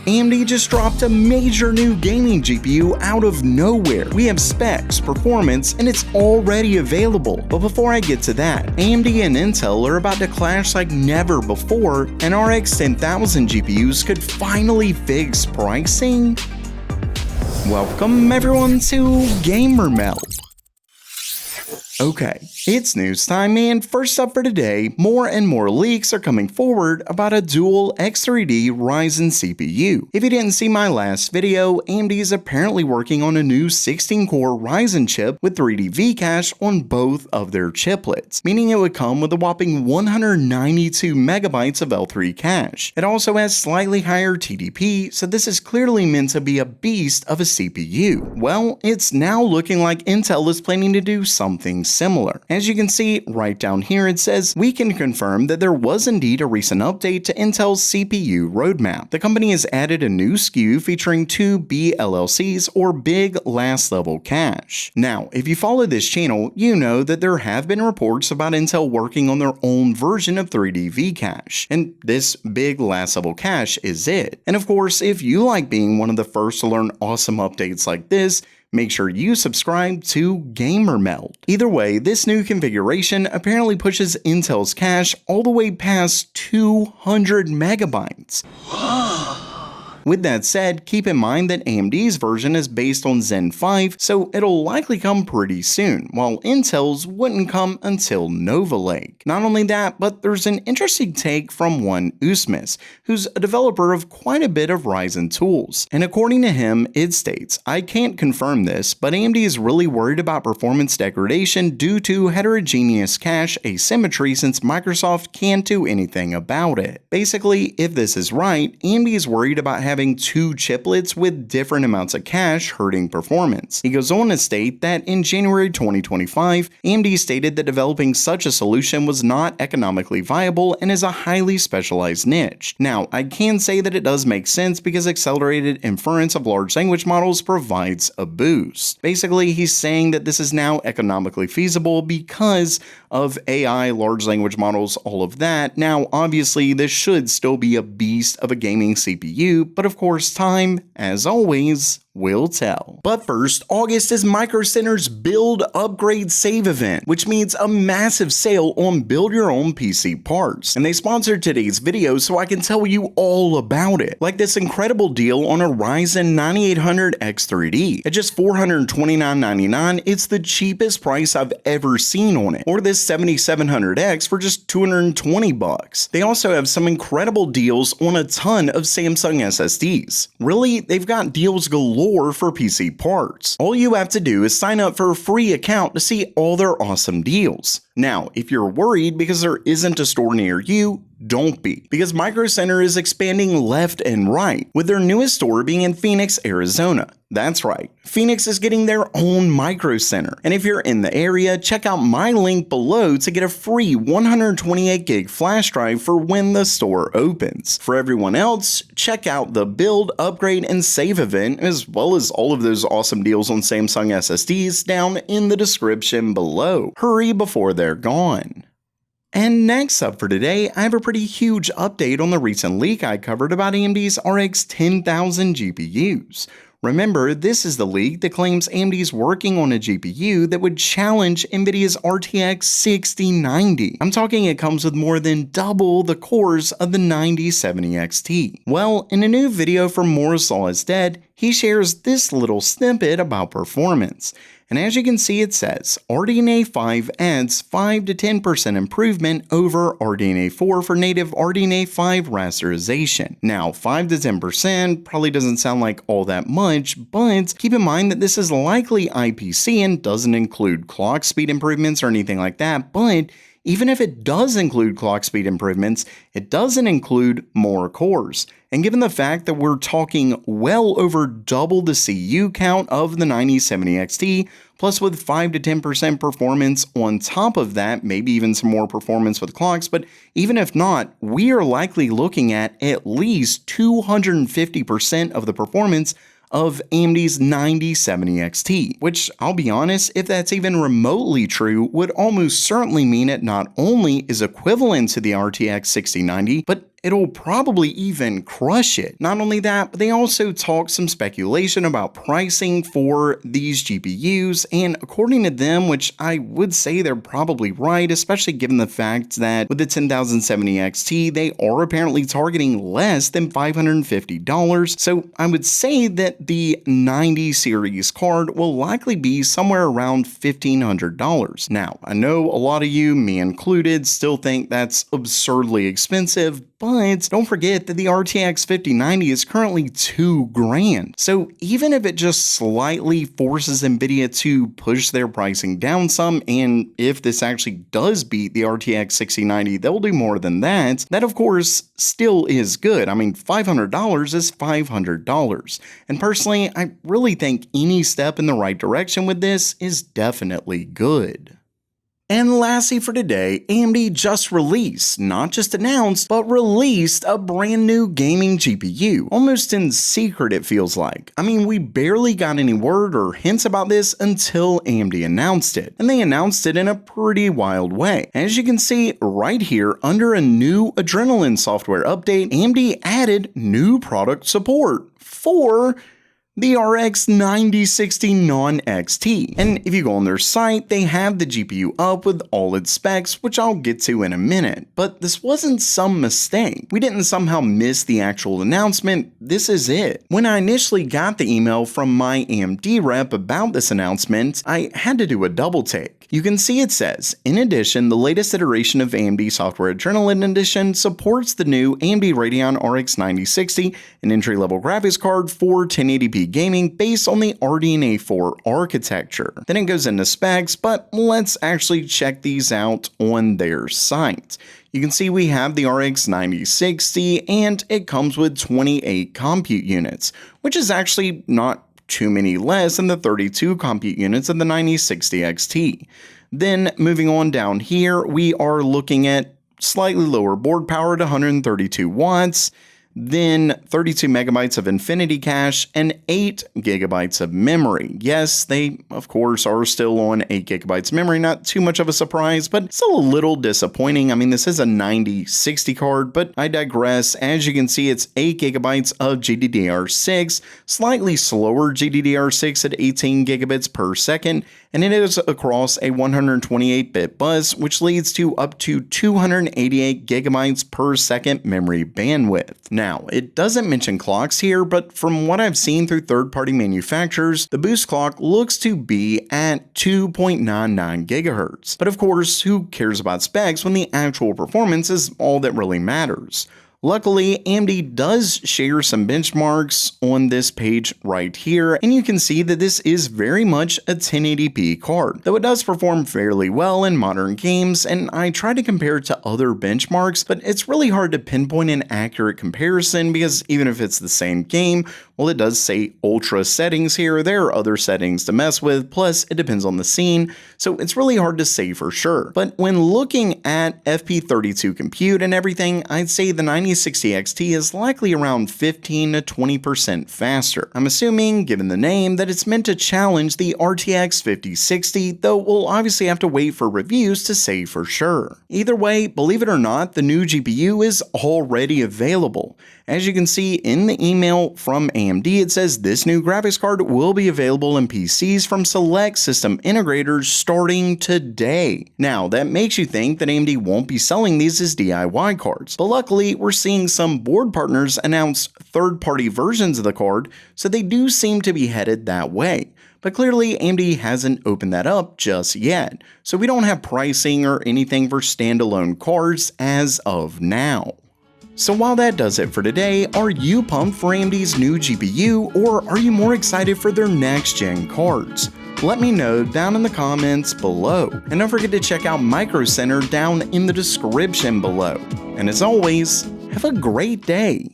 AMD just dropped a major new gaming GPU out of nowhere. We have specs, performance, and it's already available. But before I get to that, AMD and Intel are about to clash like never before, and RX 10000 GPUs could finally fix pricing. Welcome everyone to Gamer Melt. Okay, it's news time, and first up for today, more and more leaks are coming forward about a dual X3D Ryzen CPU. If you didn't see my last video, AMD is apparently working on a new 16-core Ryzen chip with 3D V-cache on both of their chiplets, meaning it would come with a whopping 192 megabytes of L3 cache. It also has slightly higher TDP, so this is clearly meant to be a beast of a CPU. Well, it's now looking like Intel is planning to do something similar. As you can see right down here, it says, "We can confirm that there was indeed a recent update to Intel's CPU roadmap. The company has added a new SKU featuring two BLLCs, or Big Last Level Cache." Now, if you follow this channel, you know that there have been reports about Intel working on their own version of 3D V-cache, and this Big Last Level Cache is it. And of course, if you like being one of the first to learn awesome updates like this, make sure you subscribe to Gamer Melt. Either way, this new configuration apparently pushes Intel's cache all the way past 200 megabytes. With that said, keep in mind that AMD's version is based on Zen 5, so it'll likely come pretty soon, while Intel's wouldn't come until Nova Lake. Not only that, but there's an interesting take from one Usmis, who's a developer of quite a bit of Ryzen tools. And according to him, it states, "I can't confirm this, but AMD is really worried about performance degradation due to heterogeneous cache asymmetry since Microsoft can't do anything about it." Basically, if this is right, AMD is worried about having two chiplets with different amounts of cache hurting performance. He goes on to state that in January 2025, AMD stated that developing such a solution was not economically viable and is a highly specialized niche. Now, I can say that it does make sense because accelerated inference of large language models provides a boost. Basically, he's saying that this is now economically feasible because of AI, large language models, all of that. Now, obviously, this should still be a beast of a gaming CPU, but of course, time, as always, will tell. But first, August is Micro Center's Build, Upgrade, Save event, which means a massive sale on build your own PC parts. And they sponsored today's video so I can tell you all about it. Like this incredible deal on a Ryzen 9800 X3D. At just $429.99, it's the cheapest price I've ever seen on it. Or this 7700X for just $220. They also have some incredible deals on a ton of Samsung SSDs. Really, they've got deals galore for PC parts. All you have to do is sign up for a free account to see all their awesome deals. Now, if you're worried because there isn't a store near you, don't be, because Micro Center is expanding left and right, with their newest store being in Phoenix, Arizona. That's right, Phoenix is getting their own Micro Center. And if you're in the area, check out my link below to get a free 128 gig flash drive for when the store opens. For everyone else, check out the Build, Upgrade, and Save event, as well as all of those awesome deals on Samsung SSDs down in the description below. Hurry before they're gone. And next up for today, I have a pretty huge update on the recent leak I covered about AMD's RX 10000 GPUs. Remember, this is the leak that claims AMD is working on a GPU that would challenge NVIDIA's RTX 6090. I'm talking it comes with more than double the cores of the 9070 XT. Well, in a new video from Moore's Law is Dead, he shares this little snippet about performance. And as you can see, it says, RDNA 5 adds 5 to 10% improvement over RDNA 4 for native RDNA 5 rasterization. Now, 5 to 10% probably doesn't sound like all that much, but keep in mind that this is likely IPC and doesn't include clock speed improvements or anything like that, but even if it does include clock speed improvements, it doesn't include more cores. And given the fact that we're talking well over double the CU count of the 9070 XT, plus with 5 to 10% performance on top of that, maybe even some more performance with clocks, but even if not, we are likely looking at least 250% of the performance of AMD's 9070 XT, which I'll be honest, if that's even remotely true, would almost certainly mean it not only is equivalent to the RTX 6090, but it'll probably even crush it. Not only that, but they also talk some speculation about pricing for these GPUs, and according to them, which I would say they're probably right, especially given the fact that with the 10070 XT, they are apparently targeting less than $550. So I would say that the 90 series card will likely be somewhere around $1,500. Now, I know a lot of you, me included, still think that's absurdly expensive, but don't forget that the RTX 5090 is currently $2,000. So even if it just slightly forces Nvidia to push their pricing down some, and if this actually does beat the RTX 6090, they'll do more than that. That of course still is good. I mean, $500 is $500. And personally, I really think any step in the right direction with this is definitely good. And lastly for today, AMD just released, not just announced, but released a brand new gaming GPU. Almost in secret it feels like. I mean, we barely got any word or hints about this until AMD announced it. And they announced it in a pretty wild way. As you can see right here, under a new Adrenalin software update, AMD added new product support for the RX 9060 non-XT. And if you go on their site, they have the GPU up with all its specs, which I'll get to in a minute. But this wasn't some mistake. We didn't somehow miss the actual announcement. This is it. When I initially got the email from my AMD rep about this announcement, I had to do a double take. You can see it says, in addition, the latest iteration of AMD Software Adrenalin Edition supports the new AMD Radeon RX 9060, an entry-level graphics card for 1080p gaming based on the RDNA 4 architecture. Then it goes into specs, but let's actually check these out on their site. You can see we have the RX 9060 and it comes with 28 compute units, which is actually not too many less than the 32 compute units of the 9060 XT. Then moving on down here, we are looking at slightly lower board power at 132 watts, then 32 megabytes of Infinity Cache, and 8 gigabytes of memory. Yes, they, of course, are still on 8 gigabytes memory, not too much of a surprise, but still a little disappointing. I mean, this is a 9060 card, but I digress. As you can see, it's 8 gigabytes of GDDR6, slightly slower GDDR6 at 18 gigabits per second, and it is across a 128-bit bus, which leads to up to 288 gigabytes per second memory bandwidth. Now, it doesn't mention clocks here, but from what I've seen through third-party manufacturers, the boost clock looks to be at 2.99 gigahertz. But of course, who cares about specs when the actual performance is all that really matters? Luckily, AMD does share some benchmarks on this page right here, and you can see that this is very much a 1080p card, though it does perform fairly well in modern games, and I try to compare it to other benchmarks, but it's really hard to pinpoint an accurate comparison because even if it's the same game, well, it does say ultra settings here, there are other settings to mess with, plus it depends on the scene, so it's really hard to say for sure. But when looking at FP32 compute and everything, I'd say the 9060 XT is likely around 15 to 20% faster. I'm assuming, given the name, that it's meant to challenge the RTX 5060, though we'll obviously have to wait for reviews to say for sure. Either way, believe it or not, the new GPU is already available. As you can see in the email from AMD, it says this new graphics card will be available in PCs from select system integrators starting today. Now, that makes you think that AMD won't be selling these as DIY cards, but luckily we're seeing some board partners announce third-party versions of the card, so they do seem to be headed that way. But clearly AMD hasn't opened that up just yet, so we don't have pricing or anything for standalone cards as of now. So while that does it for today, are you pumped for AMD's new GPU, or are you more excited for their next-gen cards? Let me know down in the comments below. And don't forget to check out Micro Center down in the description below. And as always, have a great day.